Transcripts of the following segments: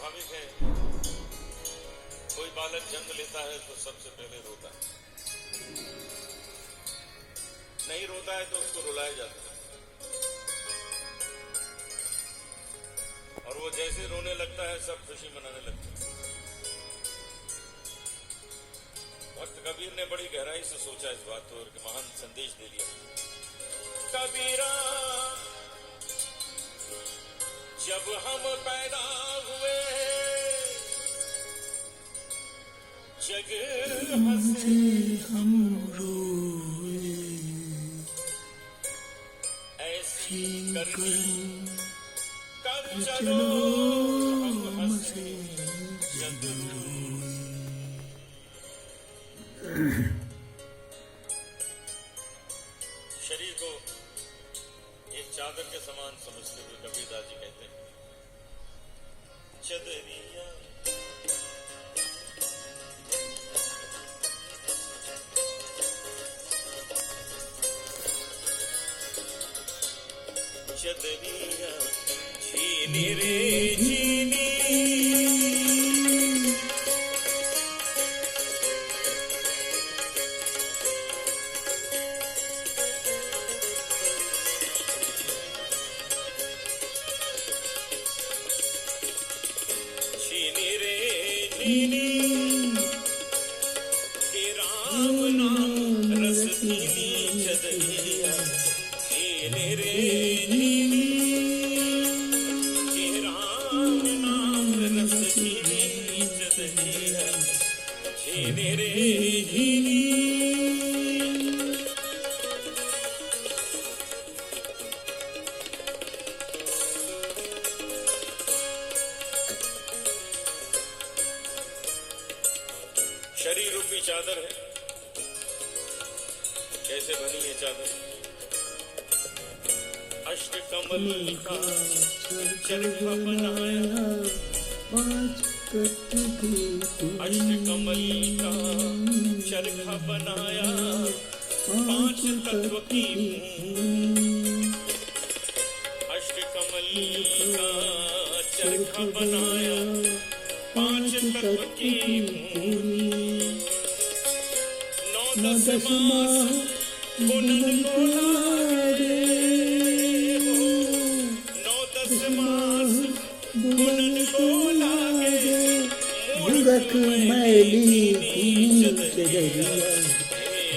स्वाभाविक है, कोई बालक जन्म लेता है तो सबसे पहले रोता है, नहीं रोता है तो उसको रुलाया जाता है, और वो जैसे रोने लगता है सब खुशी मनाने लगते हैं। भक्त कबीर ने बड़ी गहराई से सोचा इस बात को और महान संदेश दे दिया। कबीरा, जब हम पैदा हुए जग हंसे हम रोए, ऐसी करनी कर चलो हम हंसे जग रोए। शरीर को एक चादर के समान समझते हुए कबीरदास जी कहते हैं, चदरिया चदरिया छीनी रे छीनी, छीनी रे छीनी के राम नाम रस पीनी, चदरिया छीनी रे छीनी के राम नाम रस पीनी, चदरिया छीनी रे छीनी। शरीर रूपी चादर है, कैसे बनी ये चादर? अष्ट कमल का चरखा बनाया, अष्ट कमल का चरखा बनाया, 5 तत्व की अष्ट कमल का चरखा बनाया, 5 तत्व की भूमि, 9-10 मास बुनन को लागे, 9-10 मास बुनन को लागे, मूर्ख मैली चदरिया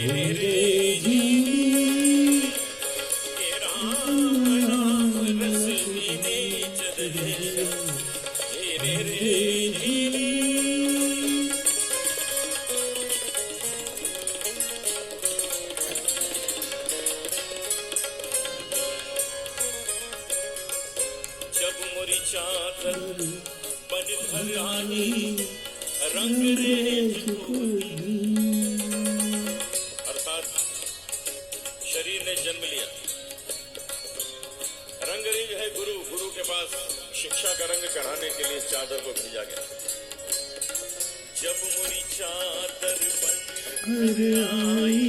मेरे जीवी के राम नाम रस पीने, चदरिया मेरे जीवी। जब मोरी चादर बन घर आई, रंग रेज अर्थात शरीर ने जन्म लिया, रंग रेज है गुरु, गुरु के पास शिक्षा का रंग कराने के लिए चादर को भेजा गया। जब मोरी चादर बन घर आई,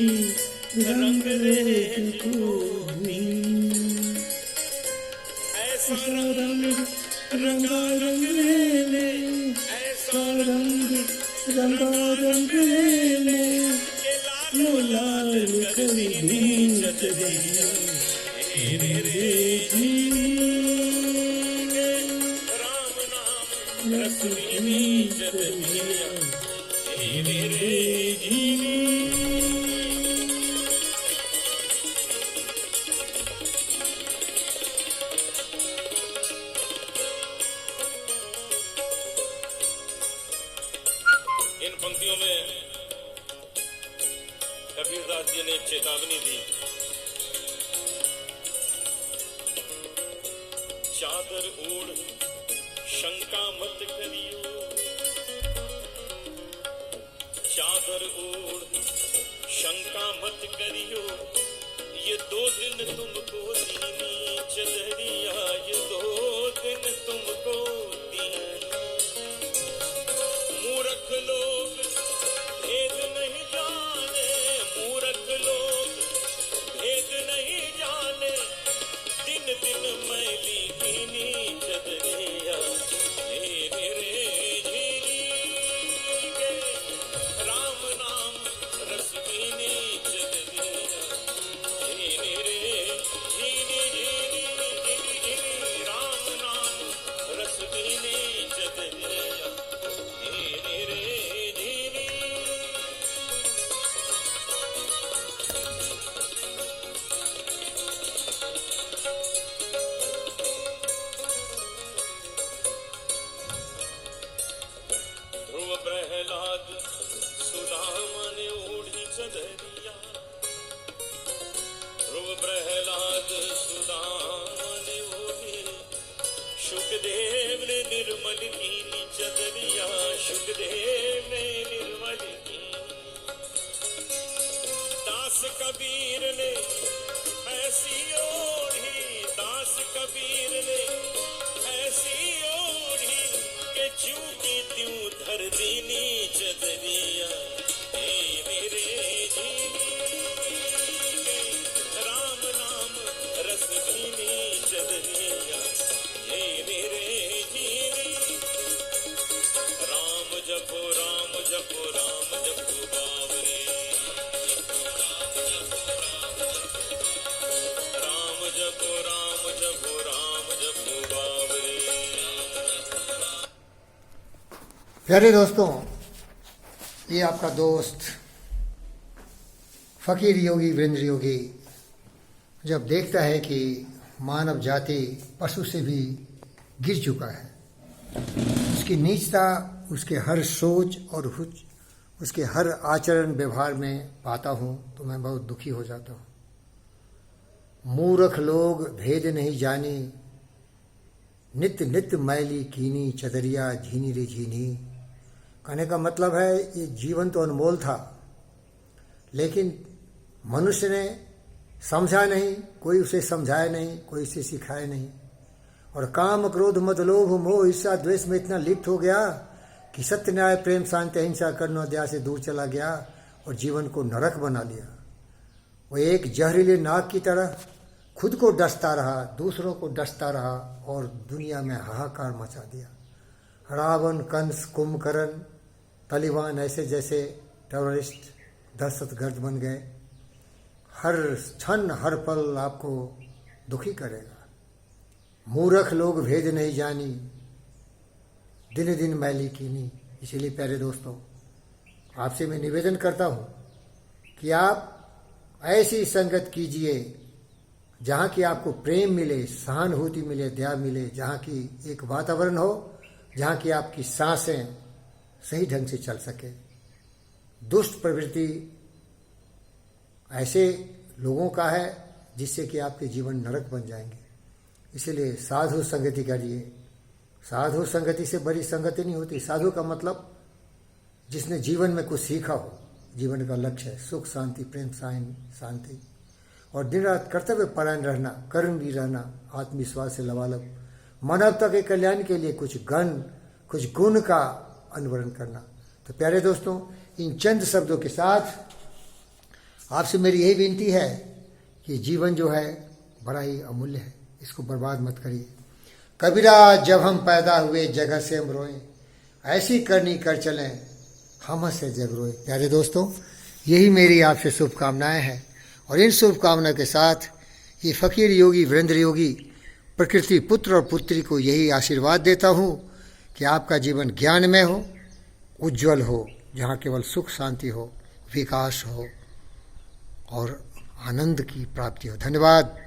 रंग रेज ऐसा रंग रंगा रंग ले, ऐसा रंग रंगा रंग ले, लाल करी दी चदरिया मेरे जीवी, राम नाम रस पीनी, चदरिया मेरे जीवी। इन पंक्तियों में कबीरदास जी ने एक चेतावनी दी, चादर ओढ़ शंका मत करियो, चादर ओढ़ शंका मत करियो, ये 2 दिन तुमको दीनी, चदरिया ये 2 दिन तुमको दीनी। मूर्ख लोग भेद नहीं जाने, मूर्ख लोग भेद नहीं जाने, दिन दिन मैली पीनी, चदरिया मेरे सुखदेव ने निर्मल कीनी चदरिया, सुखदेव ने निर्मल की। दास कबीर ने ऐसी ओढ़ी, दास कबीर ने ऐसी ओढ़ी के ज्यों की त्यों धर दीनी चदरिया। हे मेरे जीनी राम नाम रस भीनी चदरिया। हे मेरे जीनी राम जपो राम जपो राम जपो बावरे। राम जपो राम जपो राम जपो बावरे। प्यारे दोस्तों, ये आपका दोस्त फकीर योगी वीरेंद्र योगी जब देखता है कि मानव जाति पशु से भी गिर चुका है, उसकी नीचता उसके हर सोच और उसके हर आचरण व्यवहार में पाता हूँ तो मैं बहुत दुखी हो जाता हूँ। मूर्ख लोग भेद नहीं जानी, नित्य नित्य मैली कीनी चदरिया झीनी रे झीनी। कहने का मतलब है ये जीवन तो अनमोल था, लेकिन मनुष्य ने समझा नहीं, कोई उसे समझाया नहीं, कोई उसे सिखाया नहीं, और काम क्रोध मद लोभ मोह ईर्ष्या द्वेष में इतना लिप्त हो गया कि सत्य न्याय प्रेम शांति अहिंसा करुणा दया से दूर चला गया और जीवन को नरक बना लिया। वो एक जहरीले नाग की तरह खुद को डसता रहा, दूसरों को डसता रहा और दुनिया में हाहाकार मचा दिया। रावण, कंस, कुंभकर्ण, तालिबान ऐसे जैसे टेररिस्ट दहशतगर्द बन गए। हर क्षण हर पल आपको दुखी करेगा। मूर्ख लोग भेद नहीं जानी, दिन दिन मैली कीनी। इसीलिए प्यारे दोस्तों, आपसे मैं निवेदन करता हूँ कि आप ऐसी संगत कीजिए जहाँ की आपको प्रेम मिले, सहानुभूति मिले, दया मिले, जहाँ की एक वातावरण हो जहाँ की आपकी सांसें सही ढंग से चल सके। दुष्ट प्रवृत्ति ऐसे लोगों का है जिससे कि आपके जीवन नरक बन जाएंगे। इसीलिए साधु संगति करिए। साधु संगति से बड़ी संगति नहीं होती। साधु का मतलब जिसने जीवन में कुछ सीखा हो, जीवन का लक्ष्य है सुख शांति प्रेम शांति, और दिन रात कर्तव्य परायण रहना, कर्मवीर रहना, आत्मविश्वास से लबालब, मानवता के कल्याण के लिए कुछ गुण का अनुवरण करना। तो प्यारे दोस्तों, इन चंद शब्दों के साथ आपसे मेरी यही विनती है कि जीवन जो है बड़ा ही अमूल्य है, इसको बर्बाद मत करिए। कबीरा जब हम पैदा हुए जगह से हम रोए, ऐसी करनी कर चलें हम से जग रोए। प्यारे दोस्तों, यही मेरी आपसे शुभकामनाएं हैं, और इन शुभकामनाओं के साथ ये फकीर योगी वीरेंद्र योगी प्रकृति पुत्र और पुत्री को यही आशीर्वाद देता हूँ कि आपका जीवन ज्ञानमय हो, उज्जवल हो, जहाँ केवल सुख शांति हो, विकास हो और आनंद की प्राप्ति हो। धन्यवाद।